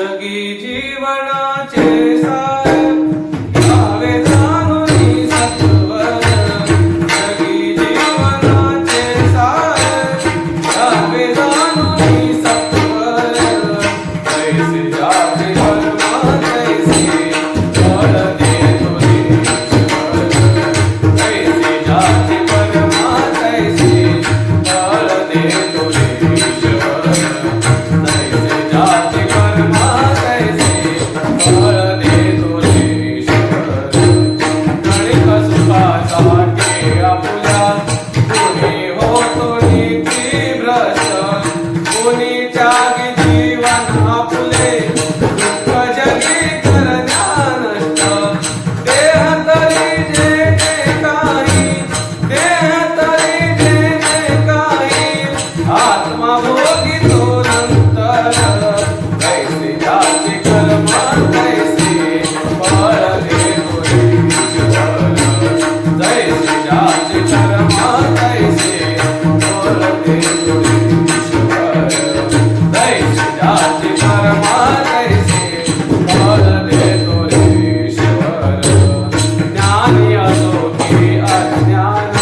जगी जीवनाचे सार यावे जाणूनी सत्वर जगी जीवनाचे सार यावे जाणूनी सत्वर ऐसे जाते धर्म तैसे फळ देतो ईश्वर ऐसे जाते धर्म तैसे फळ देतो ईश्वर ऐसे जाते कर्म तैसे फळ देतो ईश्वर गणित सुखासाठी आपुल्या कोणी होतो नीतिभ्रष्ट कोणी त्यागी जीवन आपुले दुःख जगी करण्या नष्ट देह तरी जे काही देह तरी जे काही आत्मा भोगी तो नंतर कैसे जाते कर्म कैसे फळ देतो ईश्वर जैसे जाते कर्म कैसे फळ देतो ईश्वर जैसे जाते कर्म कैसे फळ देतो ईश्वर ज्ञानी असो की अज्ञान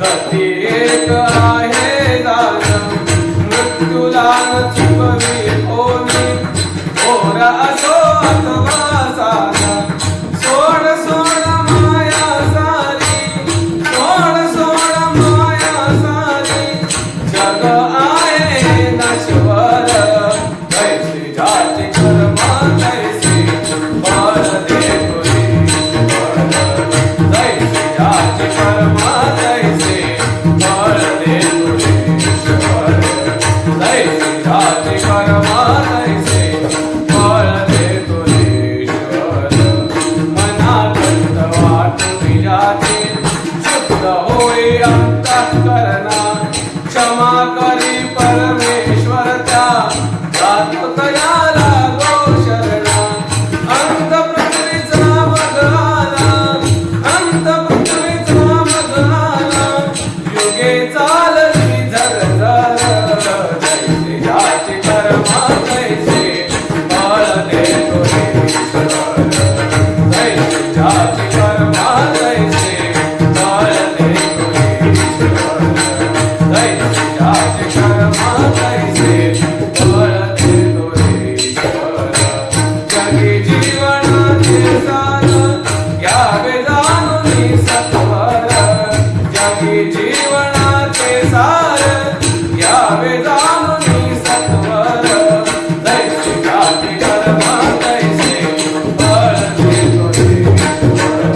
गती एक आहे दान मृत्यूला चिपवी होनी घोर असो अथवा साधा सोड सोड माया सारी सोड सोड माया सारी जग आहे नश्वर कैसे जाते कर्म कैसे फळ देतो ईश्वर जैसे जाते कर्म कैसे फळ देतो ईश्वर जैसे जाते कर्म तैसे फळ देतो ईश्वर मनात वाटून जाते शुद्ध होई अंतःकरणा क्षमा करी परमेश्वर त्या जातो तयाला गो शरणा अंत पृथ्वीचा मग आला अंत पृथ्वीचा मग आला युगे चालली झरझर जैसे जाते कर्म कैसे फळ देतो ईश्वर जैसे जाते कर्म कैसे फळ देतो ईश्वर जैसे जाते कर्म कैसे फळ देतो ईश्वर जगी जीवनाचे सार घ्यावे जाणूनी सत्वर जगी जीवनाचे सार घ्यावे जाणूनी सत्वर जैसे जाते कर्म कैसे फळ देतो ईश्वर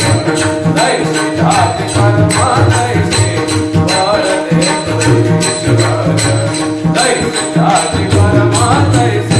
जैसे जाते कर्म कैसे फळ देतो ईश्वर जैसे जाते कर्म कैसे